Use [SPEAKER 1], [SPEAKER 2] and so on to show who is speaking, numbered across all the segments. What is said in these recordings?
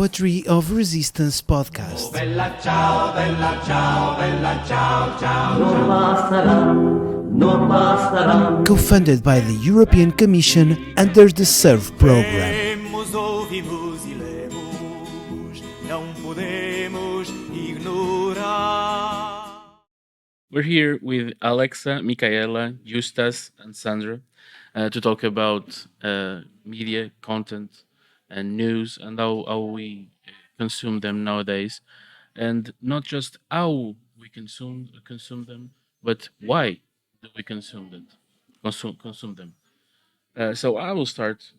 [SPEAKER 1] Poetry of Resistance podcast.
[SPEAKER 2] Bella ciao, bella ciao, bella ciao, ciao.
[SPEAKER 3] Non basterà, non basterà.
[SPEAKER 1] Co-funded by the European Commission under the CERV program.
[SPEAKER 2] Não podemos ignorar.
[SPEAKER 4] We're here with Alexa, Micaela, Justas, and Sandra to talk about media, content, and news, and how we consume them nowadays. And not just how we consume them, but why do we consume them. So I will start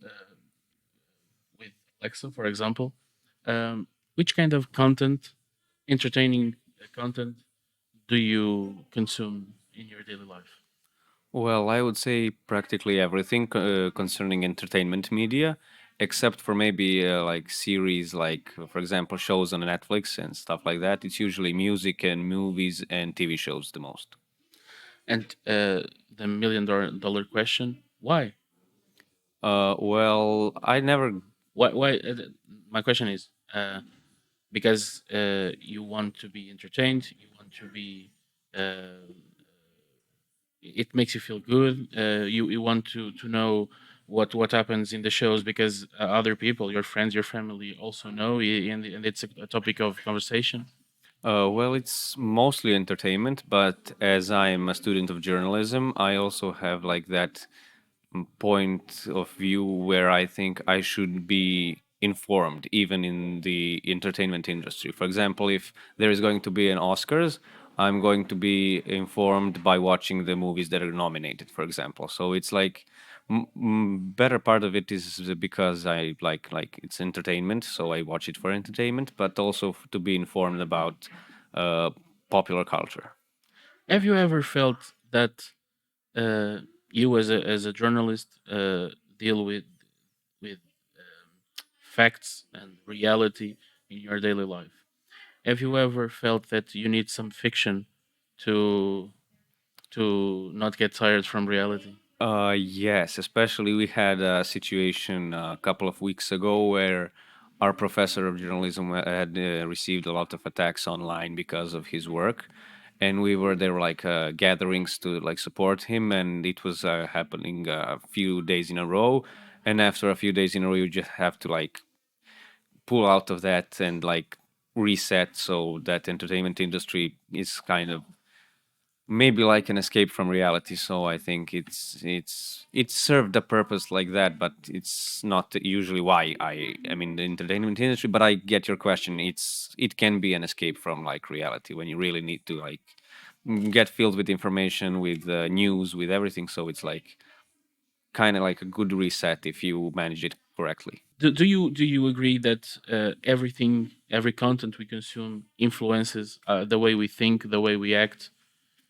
[SPEAKER 4] with Alexa, for example. Which kind of content, entertaining content, do you consume in your daily life?
[SPEAKER 5] Well, I would say practically everything concerning entertainment media, except for maybe like series, like for example shows on Netflix and stuff like that. It's usually music and movies and TV shows the most.
[SPEAKER 4] And the million dollar question: why?
[SPEAKER 5] Well, I never.
[SPEAKER 4] Why? My question is because you want to be entertained. You want to be. It makes you feel good. You want to know what happens in the shows because other people, your friends, your family, also know, and it's a topic of conversation.
[SPEAKER 5] Well, it's mostly entertainment, but as I'm a student of journalism, I also have like that point of view where I think I should be informed, even in the entertainment industry. For example, if there is going to be an Oscars, I'm going to be informed by watching the movies that are nominated, for example. So it's like better part of it is because I like it's entertainment, so I watch it for entertainment, but also to be informed about uh, popular culture.
[SPEAKER 4] Have you ever felt that you, as a journalist, deal with facts and reality in your daily life? Have you ever felt that you need some fiction to not get tired from reality?
[SPEAKER 5] Yes, especially we had a situation a couple of weeks ago where our professor of journalism had received a lot of attacks online because of his work, and there were like gatherings to like support him, and it was happening a few days in a row, and after a few days in a row, you just have to like pull out of that and like reset, so that entertainment industry is kind of maybe like an escape from reality. So I think it's served a purpose like that, but it's not usually why I'm in the entertainment industry. But I get your question. It can be an escape from like reality when you really need to like get filled with information, with news, with everything. So it's like kind of like a good reset if you manage it correctly.
[SPEAKER 4] Do you agree that every content we consume influences the way we think, the way we act?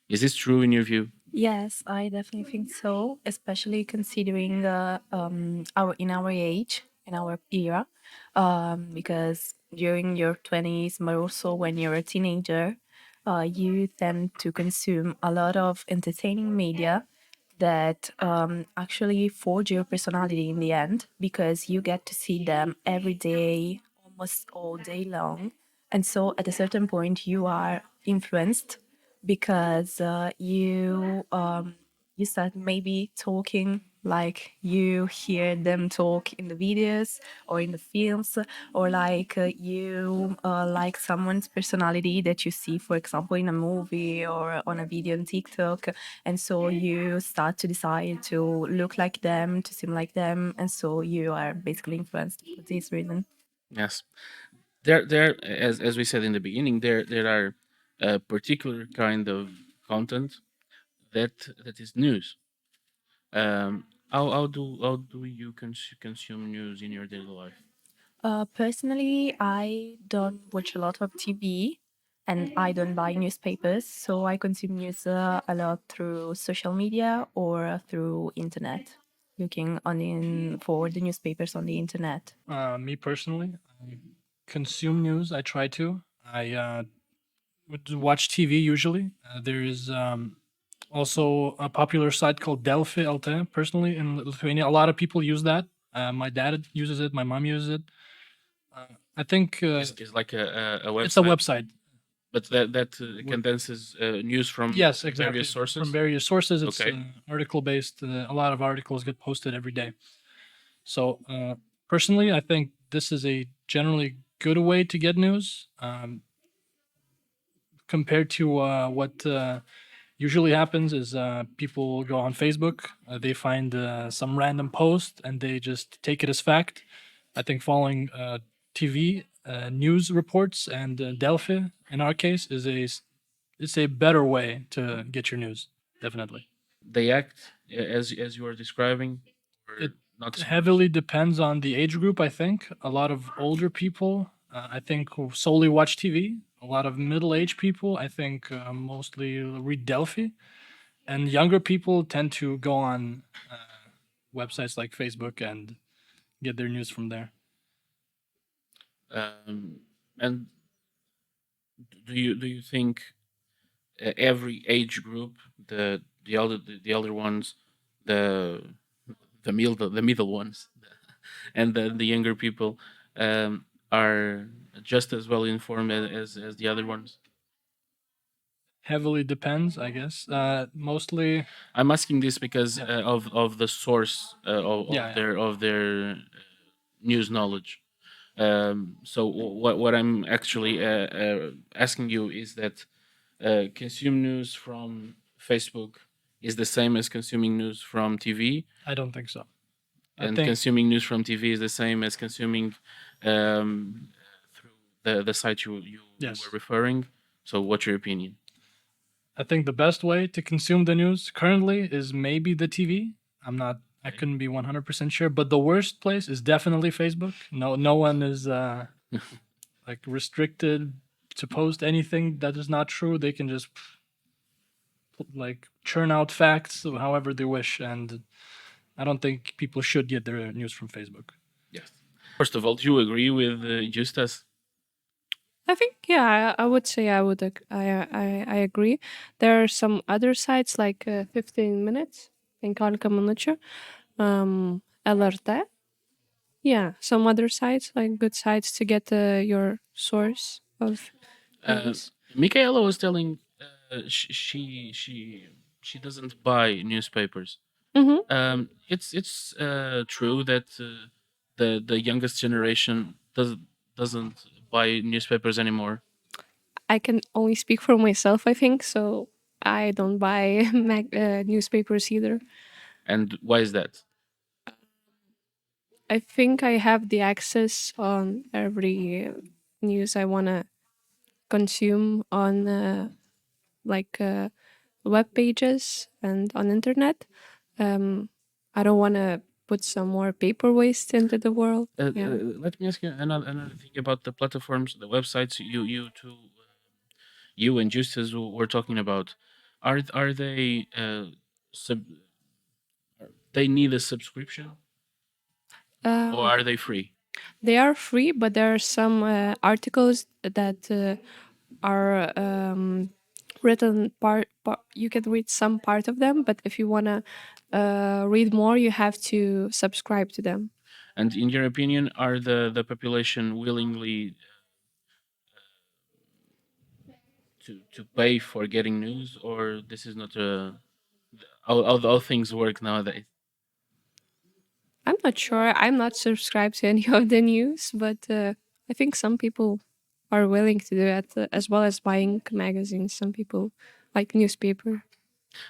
[SPEAKER 4] Is this true in your view?
[SPEAKER 6] Yes, I definitely think so, especially considering our age, in our era, because during your 20s, but also when you're a teenager, you tend to consume a lot of entertaining media that actually forge your personality in the end because you get to see them every day, almost all day long. And so at a certain point, you are influenced because you start maybe talking like you hear them talk in the videos or in the films, or like you like someone's personality that you see, for example, in a movie or on a video on TikTok, and so you start to decide to look like them, to seem like them, and so you are basically influenced for this reason.
[SPEAKER 4] Yes. There, as we said in the beginning, there are a particular kind of content that is news. How do you consume news in your daily life?
[SPEAKER 6] Personally, I don't watch a lot of TV and I don't buy newspapers, so I consume news a lot through social media or through internet, looking for the newspapers on the internet.
[SPEAKER 7] Me personally, I consume news. I try to. I would watch TV usually. There is also a popular site called Delphi LT. Personally, in Lithuania, a lot of people use that. My dad uses it. My mom uses it. I think
[SPEAKER 4] Is like a website.
[SPEAKER 7] it's a website.
[SPEAKER 4] But that condenses news from
[SPEAKER 7] Yes, exactly.
[SPEAKER 4] various sources.
[SPEAKER 7] From various sources. It's
[SPEAKER 4] Okay.
[SPEAKER 7] article based. A lot of articles get posted every day. So personally, I think this is a generally good way to get news compared to what usually happens is people go on Facebook, they find some random post and they just take it as fact. I think following TV news reports and Delphi, in our case, it's a better way to get your news. Definitely.
[SPEAKER 4] They act as you are describing. Or
[SPEAKER 7] It
[SPEAKER 4] not so
[SPEAKER 7] heavily depends on the age group. I think a lot of older people, I think, who solely watch TV. A lot of middle-aged people, I think, mostly read Delphi, and younger people tend to go on websites like Facebook and get their news from there.
[SPEAKER 4] And do you think every age group, the older ones, the middle ones, and the younger people are just as well informed as the other ones?
[SPEAKER 7] Heavily depends, I guess. Mostly,
[SPEAKER 4] I'm asking this because of the source of
[SPEAKER 7] Yeah.
[SPEAKER 4] their news knowledge. So what I'm actually asking you is that consume news from Facebook is the same as consuming news from TV,
[SPEAKER 7] I don't think so. I
[SPEAKER 4] and
[SPEAKER 7] think
[SPEAKER 4] consuming news from TV is the same as consuming through the site you
[SPEAKER 7] Yes.
[SPEAKER 4] were referring. So what's your opinion?
[SPEAKER 7] I think the best way to consume the news currently is maybe the TV. I couldn't be 100% sure, but the worst place is definitely Facebook. No one is like restricted to post anything that is not true. They can just like churn out facts however they wish, and I don't think people should get their news from Facebook.
[SPEAKER 4] Yes. First of all, do you agree with Justas?
[SPEAKER 8] I think, yeah, I would say I agree. There are some other sites like 15 minutes, 15 minučių, LRT. Yeah, some other sites, like good sites to get your source of news.
[SPEAKER 4] Michaela was telling she doesn't buy newspapers.
[SPEAKER 8] Mhm.
[SPEAKER 4] It's true that the youngest generation doesn't buy newspapers anymore.
[SPEAKER 8] I can only speak for myself, I think, so I don't buy newspapers either.
[SPEAKER 4] And why is that?
[SPEAKER 8] I think I have the access on every news I want to consume on web pages and on internet. I don't want to put some more paper waste into the world. Yeah.
[SPEAKER 4] Let me ask you another thing about the platforms, the websites you and Justus were talking about. Are they they need a subscription, or are they free?
[SPEAKER 8] They are free, but there are some articles that are written part. You can read some part of them, but if you want to read more, you have to subscribe to them.
[SPEAKER 4] And in your opinion, are the population willingly to pay for getting news, or this is not how things work nowadays?
[SPEAKER 8] I'm not sure. I'm not subscribed to any of the news, but I think some people are willing to do it, as well as buying magazines. Some people like newspaper.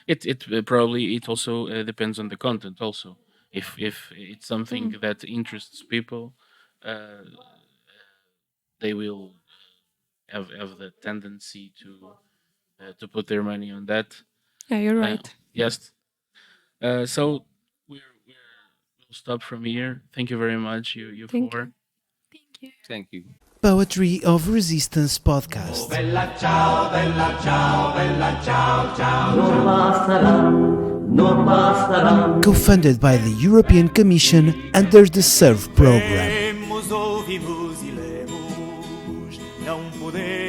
[SPEAKER 4] It probably it also depends on the content also. If it's something that interests people, they will have the tendency to put their money on that.
[SPEAKER 8] Yeah, you're right.
[SPEAKER 4] Yes. So we'll stop from here. Thank you very much, you
[SPEAKER 8] Thank
[SPEAKER 4] four.
[SPEAKER 5] Thank you.
[SPEAKER 1] Poetry of Resistance podcast.
[SPEAKER 2] Bella ciao, bella ciao, bella ciao, ciao.
[SPEAKER 3] Non basterà.
[SPEAKER 1] Co-funded by the European Commission under the CERV program.
[SPEAKER 9] Queremos, ouvimos e lemos, não podemos